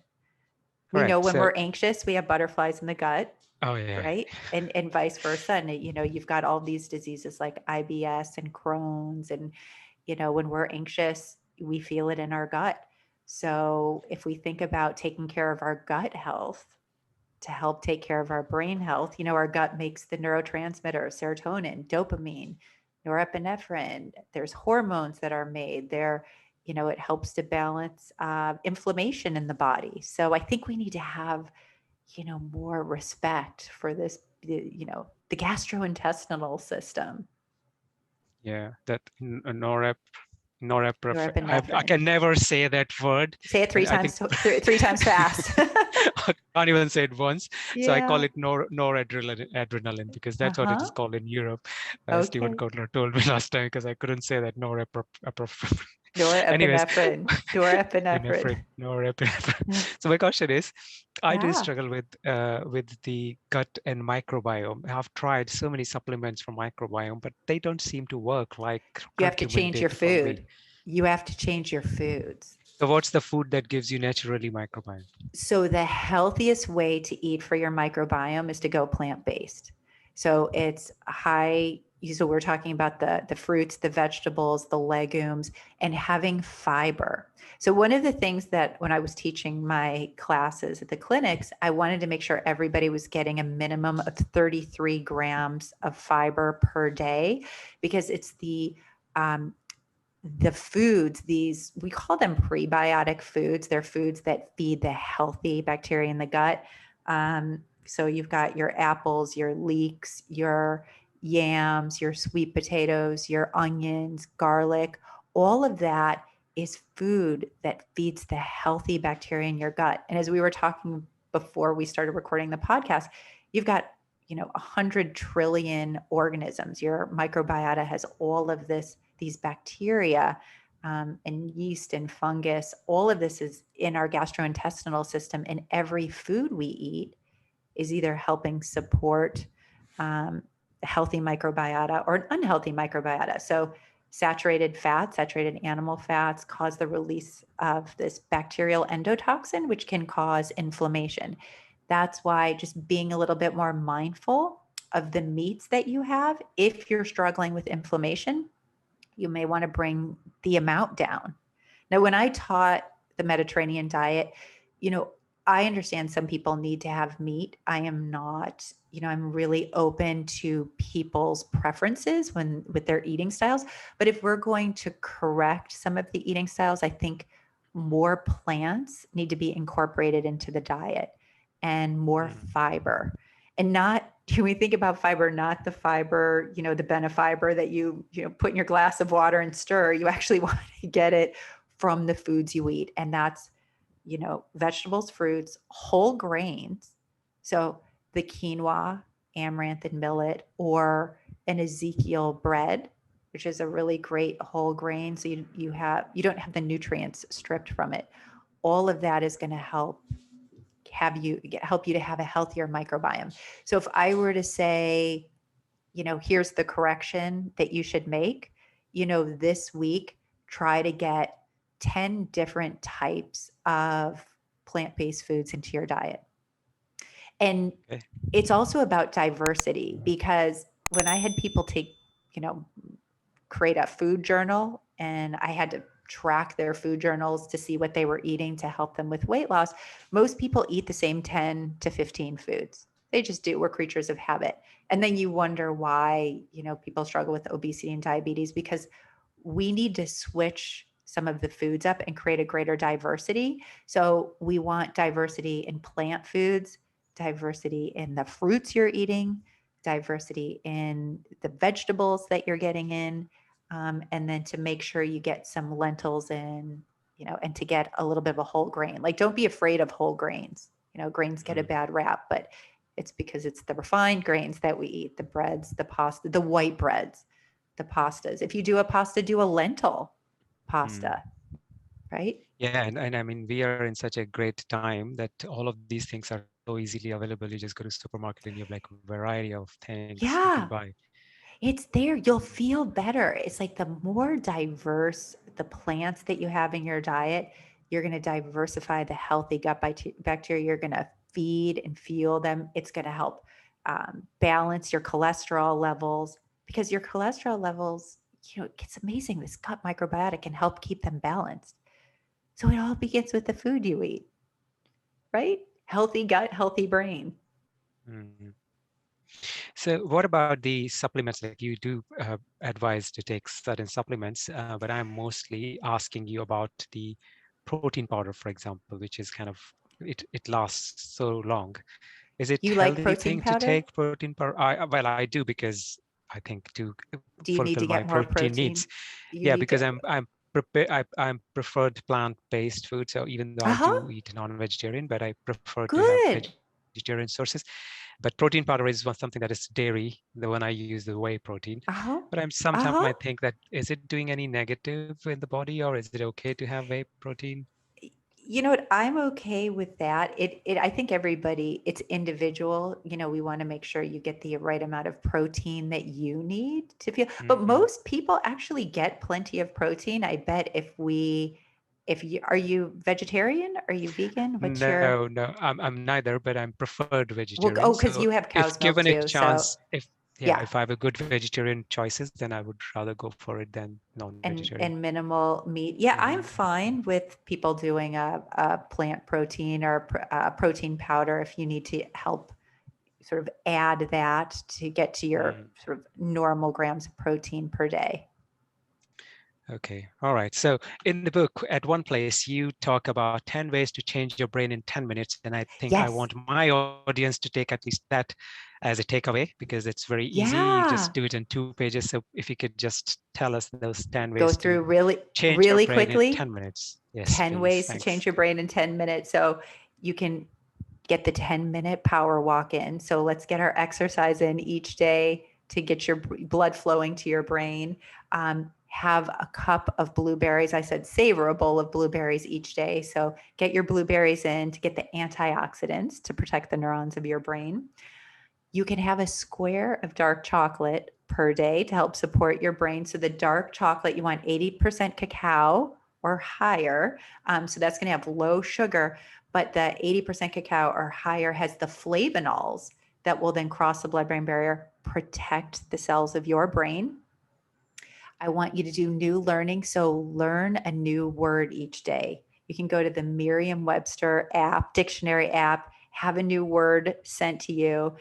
We know correct. when So, we're anxious, we have butterflies in the gut, oh yeah. right? And vice versa. And you've got all these diseases like IBS and Crohn's, and when we're anxious, we feel it in our gut. So if we think about taking care of our gut health to help take care of our brain health, our gut makes the neurotransmitter serotonin, dopamine, norepinephrine. There's hormones that are made there. It helps to balance inflammation in the body. So I think we need to have more respect for this, the gastrointestinal system. Yeah, that I Norepinephrine. can never say that word. Say it three I think times, three times fast. I can't even say it once. So I call Yeah. it noradrenaline because that's what it is Uh-huh. called in Europe. Stephen Okay. Kotler told me last time because I couldn't say that Anyways, Norepinephrine. Norepinephrine. epinephrine, norepinephrine. So my question is, I do Yeah. struggle with the gut and microbiome. I've tried so many supplements for microbiome, but they don't seem to work like You have to curcumin change did your for me. food. You have to change your foods. So what's the food that gives you naturally microbiome? So the healthiest way to eat for your microbiome is to go plant-based. So it's high, so we're talking about the fruits, the vegetables, the legumes, and having fiber. So one of the things that when I was teaching my classes at the clinics, I wanted to make sure everybody was getting a minimum of 33 grams of fiber per day, because it's the foods, these, we call them prebiotic foods. They're foods that feed the healthy bacteria in the gut. So you've got your apples, your leeks, your yams, your sweet potatoes, your onions, garlic. All of that is food that feeds the healthy bacteria in your gut. And as we were talking before we started recording the podcast, you've got 100 trillion organisms. Your microbiota has all of these bacteria, and yeast and fungus. All of this is in our gastrointestinal system, and every food we eat is either helping support a healthy microbiota or an unhealthy microbiota. So saturated fats, saturated animal fats cause the release of this bacterial endotoxin, which can cause inflammation. That's why just being a little bit more mindful of the meats that you have, if you're struggling with inflammation, you may want to bring the amount down. Now, when I taught the Mediterranean diet, you know, I understand some people need to have meat. I am not, I'm really open to people's preferences when with their eating styles. But if we're going to correct some of the eating styles, I think more plants need to be incorporated into the diet, and more Mm. fiber. And not, when we think about fiber, not the fiber, the benefiber that you put in your glass of water and stir. You actually want to get it from the foods you eat. And that's, vegetables, fruits, whole grains. So the quinoa, amaranth, and millet, or an Ezekiel bread, which is a really great whole grain. So you don't have the nutrients stripped from it. All of that is going to help you to have a healthier microbiome. So if I were to say, here's the correction that you should make, this week, try to get 10 different types of plant-based foods into your diet. And Okay. it's also about diversity, because when I had people you know, create a food journal, and I had to track their food journals to see what they were eating to help them with weight loss, most people eat the same 10 to 15 foods. They just do. We're creatures of habit. And then you wonder why, people struggle with obesity and diabetes, because we need to switch some of the foods up and create a greater diversity. So we want diversity in plant foods, diversity in the fruits you're eating, diversity in the vegetables that you're getting in, and then to make sure you get some lentils in, and to get a little bit of a whole grain. Like, don't be afraid of whole grains. Grains get a bad rap, but it's because it's the refined grains that we eat, the breads, the pasta, the white breads, the pastas. If you do a pasta, do a lentil pasta, right? Yeah, and I mean, we are in such a great time that all of these things are so easily available. You just go to supermarket and you have like a variety of things you can Yeah, buy. it's there. You'll feel better. It's like the more diverse the plants that you have in your diet, you're going to diversify the healthy gut bacteria. You're going to feed and fuel them. It's going to help balance your cholesterol levels, because your cholesterol levels, it's amazing. This gut microbiota can help keep them balanced. So it all begins with the food you eat, right? Healthy gut, healthy brain. Mm. So what about the supplements? Like you do advise to take certain supplements, but I'm mostly asking you about the protein powder, for example, which is kind of, it lasts so long. Is it You like healthy protein thing to powder? take protein powder? Well, I do because I think to Do you need fulfill to my get more protein protein? needs. You Yeah, need to. because I'm preferred plant-based food. So even though I Uh huh. do eat non-vegetarian, but I prefer to have Good. vegetarian sources. But protein powder is something that is dairy, the one I use, the whey protein. Uh huh. But I'm Uh sometimes huh. might think that is it doing any negative in the body, or is it okay to have whey protein? You know what? I'm okay with that. I think everybody, it's individual. We want to make sure you get the right amount of protein that you need to feel. But Mm-hmm. most people actually get plenty of protein. I bet if you, are you vegetarian? Are you vegan? What's your, No, no, I'm neither, but I'm preferred well, vegetarian. oh, So because you have if cow's milk given a too. So chance, if yeah, yeah. if I have a good vegetarian choices, then I would rather go for it than and non-vegetarian. and minimal meat. Yeah, I'm Hmm. fine with people doing a plant protein or a protein powder if you need to help sort of add that to get to your Hmm. sort of normal grams of protein per day. Okay, all right. So in the book, at one place, you talk about 10 ways to change your brain in 10 minutes. And I think I Yes. want my audience to take at least that as a takeaway because it's very easy. You just Yeah. do it in 2 pages. So if you could just tell us those 10 Go ways to through really, change your really brain in 10 quickly. minutes. Yes, 10 please. ways to Thanks. change your brain in 10 minutes. So you can get the 10-minute power walk in. So let's get our exercise in each day to get your blood flowing to your brain. Have a cup of blueberries. I said savor a bowl of blueberries each day. So get your blueberries in to get the antioxidants to protect the neurons of your brain. You can have a square of dark chocolate per day to help support your brain. So the dark chocolate, you want 80% cacao or higher. So that's going to have low sugar, but the 80% cacao or higher has the flavonols that will then cross the blood-brain barrier, protect the cells of your brain. I want you to do new learning. So learn a new word each day. You can go to the Merriam-Webster app, dictionary app, have a new word sent to you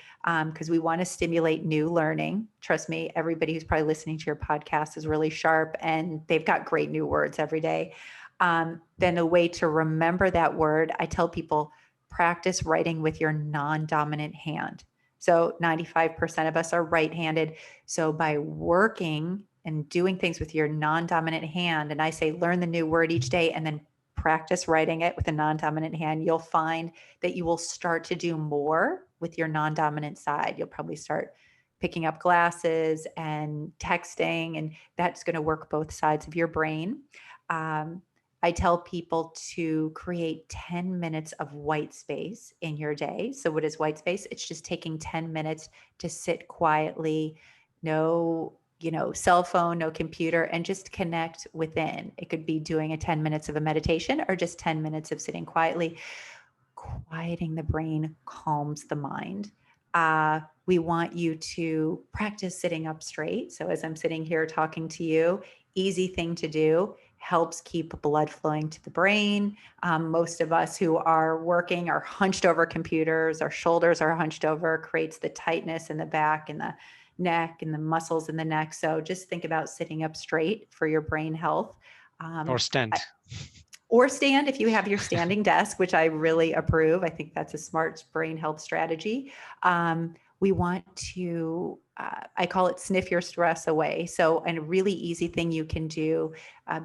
because we want to stimulate new learning. Trust me, everybody who's probably listening to your podcast is really sharp and they've got great new words every day. Then a way to remember that word, I tell people practice writing with your non-dominant hand. So 95% of us are right-handed. So by working and doing things with your non-dominant hand, and I say learn the new word each day and then practice writing it with a non-dominant hand, you'll find that you will start to do more with your non-dominant side. You'll probably start picking up glasses and texting, and that's going to work both sides of your brain. Um, I tell people to create 10 minutes of white space in your day. So, what is white space? It's just taking 10 minutes to sit quietly, no, cell phone, no computer, and just connect within. It could be doing a 10 minutes of a meditation or just 10 minutes of sitting quietly. Quieting the brain calms the mind. We want you to practice sitting up straight. So, as I'm sitting here talking to you, easy thing to do, helps keep blood flowing to the brain. Most of us who are working are hunched over computers, our shoulders are hunched over, creates the tightness in the back and the neck and the muscles in the neck. So, just think about sitting up straight for your brain health. Or I- stand. or stand if you have your standing desk, which I really approve. I think that's a smart brain health strategy. We want to, I call it sniff your stress away. So, and a really easy thing you can do,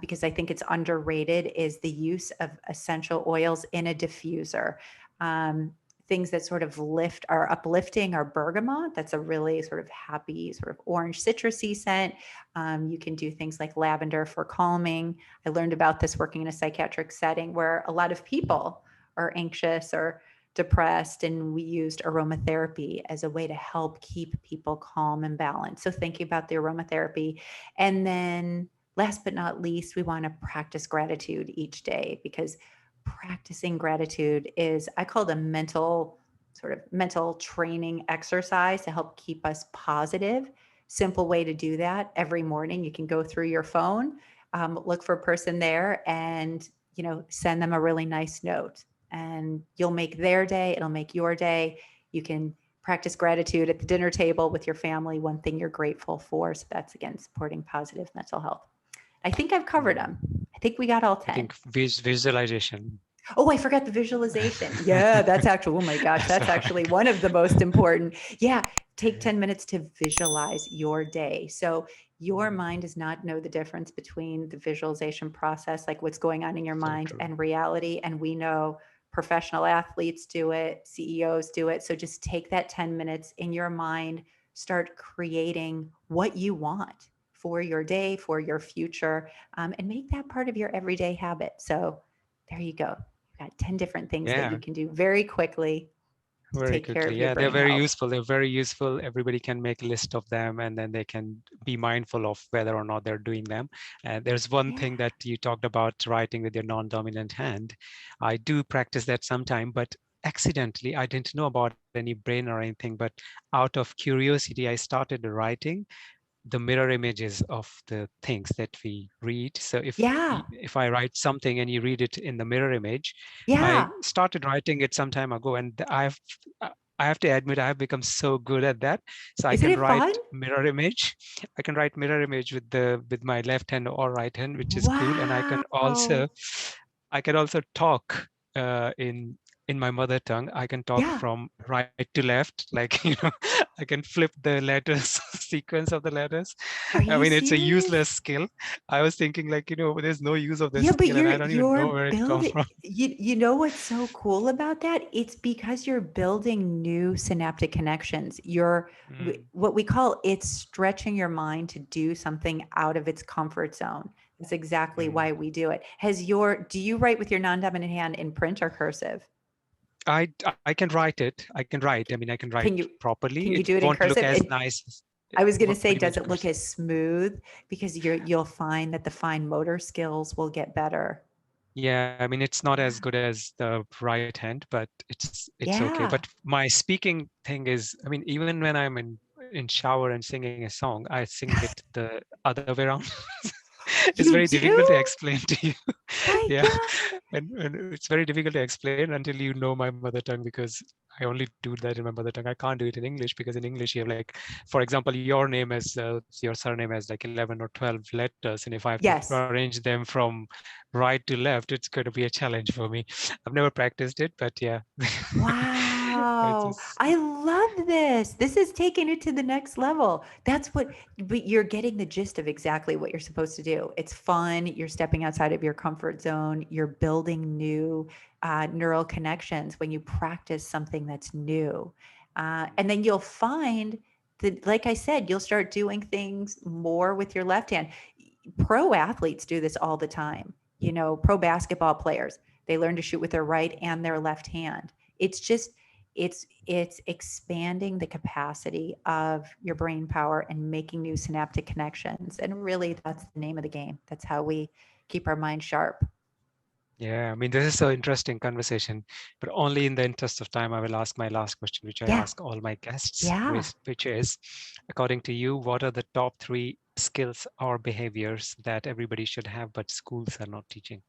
because I think it's underrated, is the use of essential oils in a diffuser. Um, Things that sort of lift are uplifting are bergamot. That's a really sort of happy, sort of orange citrusy scent. You can do things like lavender for calming. I learned about this working in a psychiatric setting where a lot of people are anxious or depressed, and we used aromatherapy as a way to help keep people calm and balanced. So thinking about the aromatherapy. And then last but not least, we want to practice gratitude each day, because practicing gratitude is, I call it a mental training exercise to help keep us positive. Simple way to do that: every morning you can go through your phone, look for a person there, and send them a really nice note, and you'll make their day. It'll make your day. You can practice gratitude at the dinner table with your family, one thing you're grateful for. So that's, again, supporting positive mental health. I think I've covered them. I think we got all I 10. think visualization. Oh, I forgot the visualization. Yeah, that's actually, oh my gosh, that's Sorry. actually one of the most important. Yeah, take 10 minutes to visualize your day. So your mind does not know the difference between the visualization process, like what's going on in your So mind, true. and reality. And we know professional athletes do it, CEOs do it. So just take that 10 minutes in your mind, start creating what you want for your day, for your future, and make that part of your everyday habit. So there you go. Got 10 different things that you Yeah. can do very quickly to Very take care quickly. of your Yeah, they're brain very health. useful. They're very useful. Everybody can make a list of them and then they can be mindful of whether or not they're doing them. And there's one Yeah. thing that you talked about, writing with your non-dominant hand. I do practice that sometime, but accidentally, I didn't know about any brain or anything, but out of curiosity, I started writing the mirror images of the things that we read. So Yeah. if I write something and you read it in the mirror image, I Yeah. started writing it some time ago, and I have to admit I have become so good at that. So I Isn't can it write fun? mirror image. I can write mirror image with my left hand or right hand, which is cool. And Wow. I can also talk in my mother tongue. I can talk Yeah. from right to left, like I can flip the letters, sequence of the letters. Are I you mean, it's a serious? useless skill. I was thinking like, there's no use of this Yeah, but skill, and you're I don't even know you're where it comes building, from. you know what's so cool about that? It's because you're building new synaptic connections. Mm, What we call, it's stretching your mind to do something out of its comfort zone. That's exactly mm. why we do it. Do you write with your non-dominant hand in print or cursive? I can write it. I can write. I mean, I can write Can you properly. can you It do it in won't look cursive? as nice as I was going to what say, do you mean does it look cursive? as smooth? Because you'll find that the fine motor skills will get better. Yeah, I mean, it's not as Yeah. good as the right hand, but it's okay. But Yeah. my speaking thing is, I mean, even when I'm in shower and singing a song, I sing it the other way around. It's You very difficult to do? explain to you. My Yeah, God. and it's very difficult to explain until you know my mother tongue, because I only do that in my mother tongue. I can't do it in English, because in English you have, like, for example, your name as your surname has like 11 or 12 letters, and if I have to Yes. arrange them from right to left, it's going to be a challenge for me. I've never practiced it, but yeah, it's Wow. just, I love this. This is taking it to the next level. But you're getting the gist of exactly what you're supposed to do. It's fun. You're stepping outside of your comfort zone. You're building new neural connections when you practice something that's new. And then you'll find that, like I said, you'll start doing things more with your left hand. Pro athletes do this all the time. Pro basketball players, they learn to shoot with their right and their left hand. It's just, it's expanding the capacity of your brain power and making new synaptic connections. And really, that's the name of the game. That's how we keep our mind sharp. yeah, I mean, this is so interesting conversation, but only in the interest of time, I will ask my last question, which I Yeah. ask all my guests, Yeah. which is, according to you, what are the top three skills or behaviors that everybody should have, but schools are not teaching?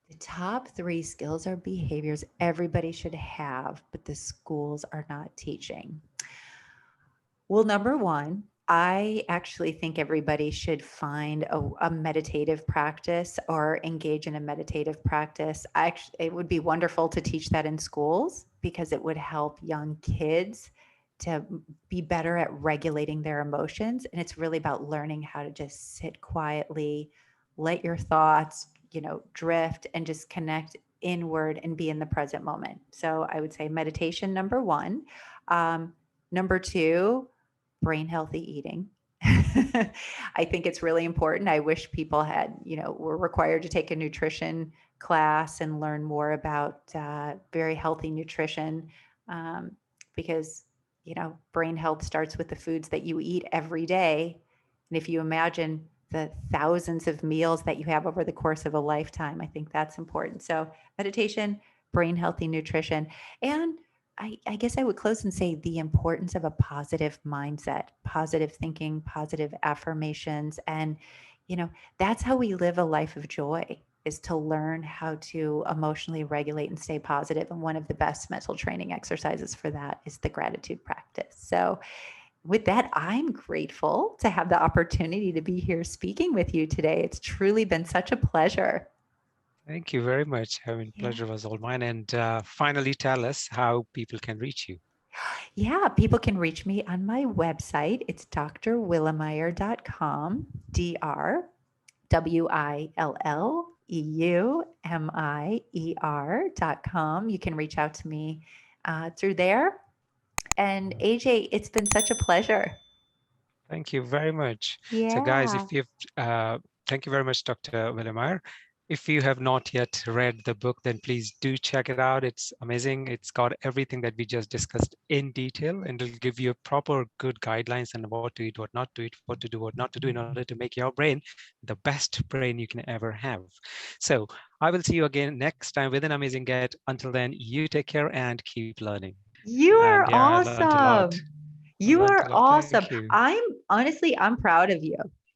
The top three skills or behaviors everybody should have, but the schools are not teaching. Well, number one, I actually think everybody should find a meditative practice or engage in a meditative practice. It would be wonderful to teach that in schools because it would help young kids to be better at regulating their emotions. And it's really about learning how to just sit quietly, let your thoughts, drift and just connect inward and be in the present moment. So I would say meditation, number one. Number two, brain healthy eating. I think it's really important. I wish people were required to take a nutrition class and learn more about very healthy nutrition um, because, brain health starts with the foods that you eat every day. And if you imagine the thousands of meals that you have over the course of a lifetime, I think that's important. So, meditation, brain healthy nutrition, and I guess I would close and say the importance of a positive mindset, positive thinking, positive affirmations. And, that's how we live a life of joy, is to learn how to emotionally regulate and stay positive. And one of the best mental training exercises for that is the gratitude practice. So, with that, I'm grateful to have the opportunity to be here speaking with you today. It's truly been such a pleasure. Thank you very much. I mean, Yeah. pleasure was all mine. And finally, tell us how people can reach you. Yeah, people can reach me on my website. It's drwilleumier.com, drwilleumier.com. You can reach out to me through there. And AJ, it's been such a pleasure. Thank you very much. So, guys, Yeah. if you've, thank you very much, Dr. Willeumier. If you have not yet read the book, then please do check it out. It's amazing. It's got everything that we just discussed in detail, and it'll give you proper good guidelines on what to eat, what not to eat, what to do, what not to do in order to make your brain the best brain you can ever have. So I will see you again next time with an amazing guest. Until then, you take care and keep learning. You And are yeah, I learned a lot. awesome. I You learned a are lot. Thank awesome. you. I'm proud of you.